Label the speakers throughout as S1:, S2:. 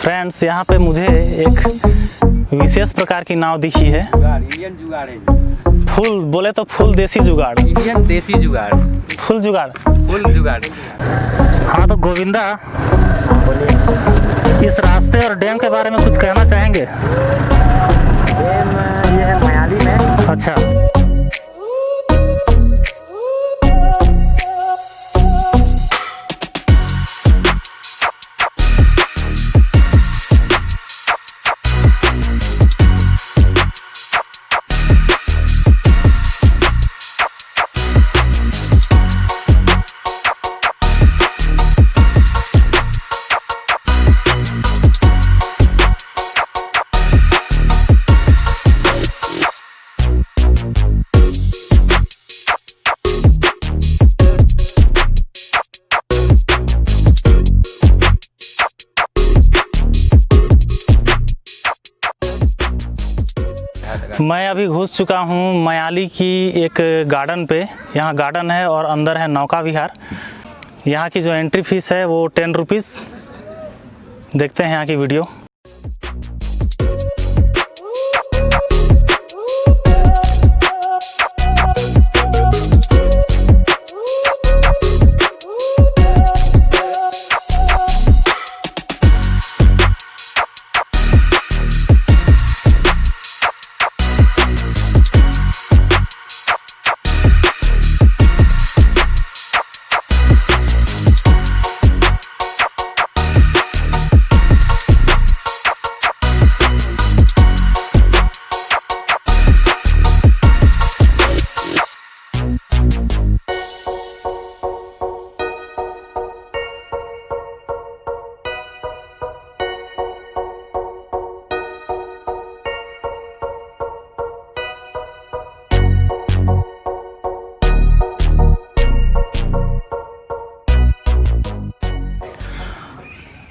S1: Friends, यहाँ पे मुझे एक विशेष प्रकार की नाव दिखी है।
S2: इंडियन जुगाड़ है।
S1: फुल बोले तो फुल देसी जुगाड़,
S2: इंडियन देसी जुगाड़,
S1: फुल जुगाड़,
S2: फुल जुगाड़।
S1: हाँ तो गोविंदा, इस रास्ते और डैम के बारे में कुछ कहना चाहेंगे?
S2: डैम ये है मयाली में।
S1: अच्छा, मैं अभी घुस चुका हूँ मयाली की एक गार्डन पे। यहाँ गार्डन है और अंदर है नौका विहार। यहाँ की जो एंट्री फीस है वो 10 रुपीज़। देखते हैं यहाँ की वीडियो।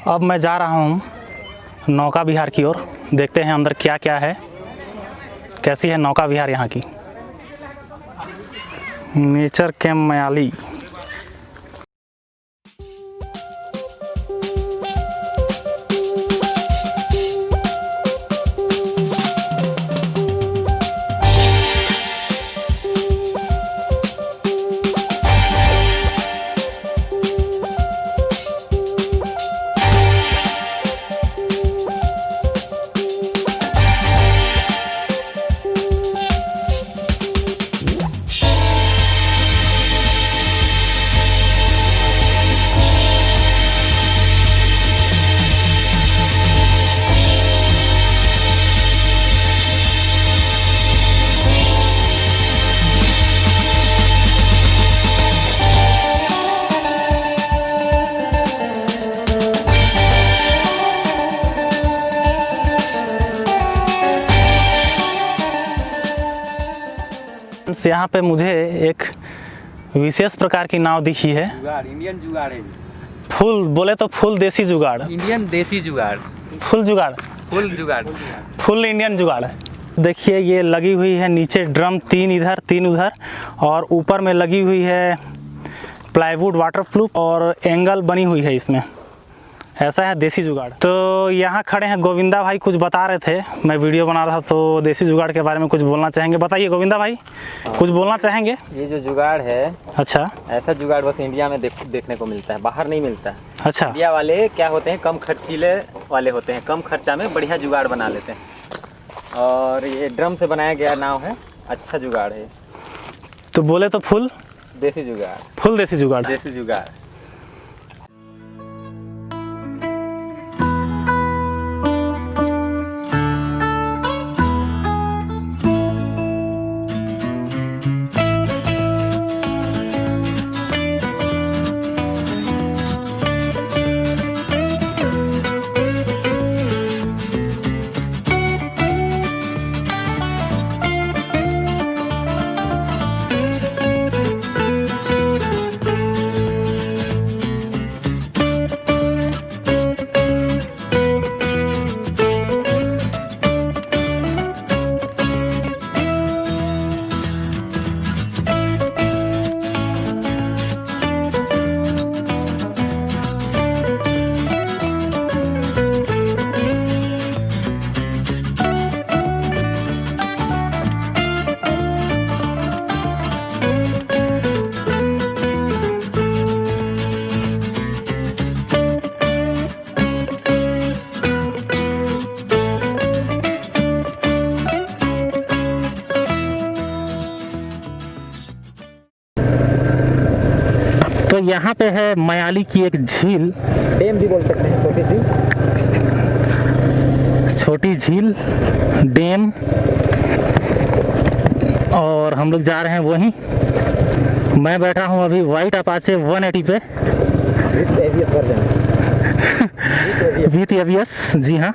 S1: अब मैं जा रहा हूँ नौका विहार की ओर। देखते हैं अंदर क्या क्या है, कैसी है नौका विहार यहाँ की। Nature camp Mayali. यहाँ पे मुझे एक विशेष प्रकार की नाव दिखी है।
S2: इंडियन जुगाड़ है।
S1: फुल बोले तो फुल देसी जुगाड़,
S2: इंडियन देसी जुगाड़,
S1: फुल जुगाड़,
S2: फुल जुगाड़,
S1: फुल इंडियन जुगाड़। देखिए ये लगी हुई है नीचे ड्रम, 3 इधर 3 उधर, और ऊपर में लगी हुई है प्लाईवुड वाटरप्रूफ और एंगल बनी हुई है इसमें। ऐसा है देसी जुगाड़। तो यहाँ खड़े हैं गोविंदा भाई, कुछ बता रहे थे। मैं वीडियो बना रहा था तो देसी जुगाड़ के बारे में कुछ बोलना चाहेंगे। बताइए गोविंदा भाई, कुछ बोलना चाहेंगे?
S2: ये जो जुगाड़ है,
S1: अच्छा,
S2: ऐसा जुगाड़ बस इंडिया में देखने को मिलता है, बाहर नहीं मिलता है।
S1: अच्छा,
S2: इंडिया वाले क्या होते हैं, कम खर्चीले वाले होते हैं, कम खर्चा में बढ़िया जुगाड़ बना लेते हैं। और ये ड्रम से बनाया गया नाव है, अच्छा जुगाड़ है।
S1: तो बोले तो फुल
S2: देसी जुगाड़,
S1: फुल देसी जुगाड़,
S2: देसी जुगाड़।
S1: यहाँ पे है मयाली की एक झील,
S2: डैम भी बोल सकते हैं,
S1: छोटी झील डैम, और हम लोग जा रहे हैं वहीं। मैं बैठा हूँ अभी वाइट अपाचे 180 पे विथ एवीएस, जी हाँ।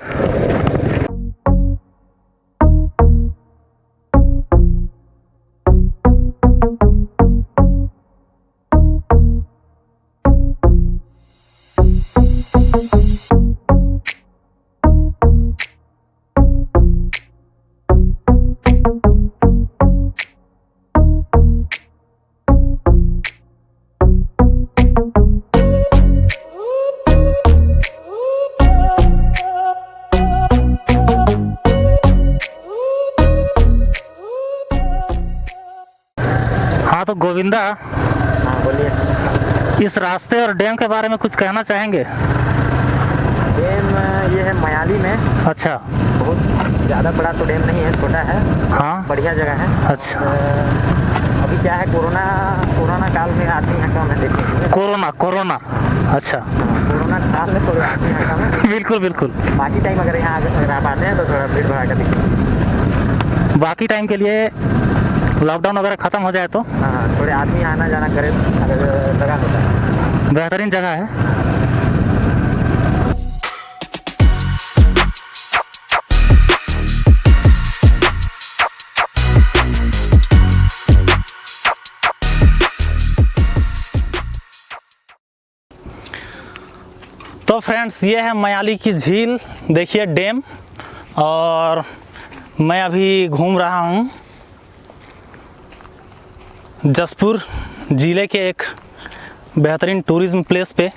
S1: हाँ तो गोविंदा,
S2: हाँ बोलिए।
S1: इस रास्ते और डैम के बारे में कुछ कहना चाहेंगे?
S2: डैम ये है मयाली में।
S1: अच्छा।
S2: बहुत ज़्यादा बड़ा तो डैम नहीं है, छोटा है।
S1: हाँ,
S2: बढ़िया जगह है।
S1: अच्छा।
S2: अभी क्या है, कोरोना काल में आदमी यहाँ कम है, देखिए।
S1: कोरोना, अच्छा।
S2: कोरोना काल में थोड़े आदमी यहाँ कम है।
S1: बिल्कुल बिल्कुल।
S2: बाकी टाइम अगर यहाँ अगर आप आते हैं तो थोड़ा भीड़ भड़ाका दिखेगा।
S1: बाकी टाइम के लिए लॉकडाउन वगैरह ख़त्म हो जाए तो
S2: हाँ, थोड़े आदमी आना जाना करे अगर लगा होता है।
S1: बेहतरीन जगह है। तो फ्रेंड्स, ये है मयाली की झील, देखिए डैम, और मैं अभी घूम रहा हूँ जसपुर ज़िले के एक बेहतरीन टूरिज़्म प्लेस पे,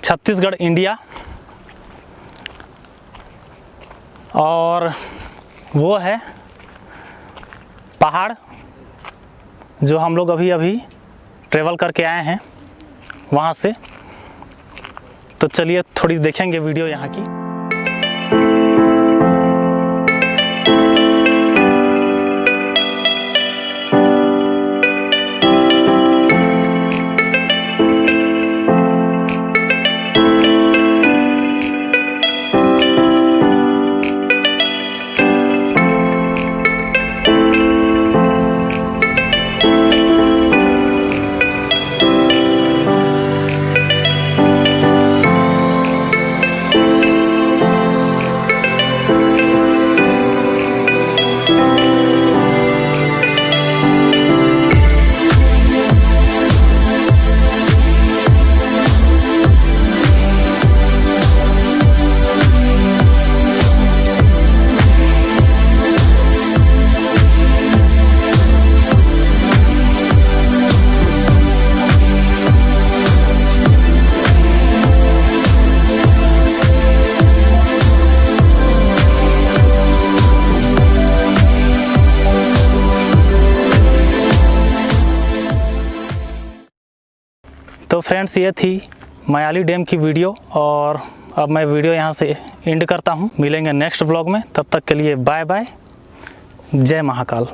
S1: छत्तीसगढ़, इंडिया। और वो है पहाड़ जो हम लोग अभी ट्रेवल करके आए हैं वहाँ से। तो चलिए थोड़ी देखेंगे वीडियो यहाँ की। तो फ्रेंड्स, ये थी मयाली डैम की वीडियो, और अब मैं वीडियो यहाँ से एंड करता हूँ। मिलेंगे नेक्स्ट ब्लॉग में, तब तक के लिए बाय बाय, जय महाकाल।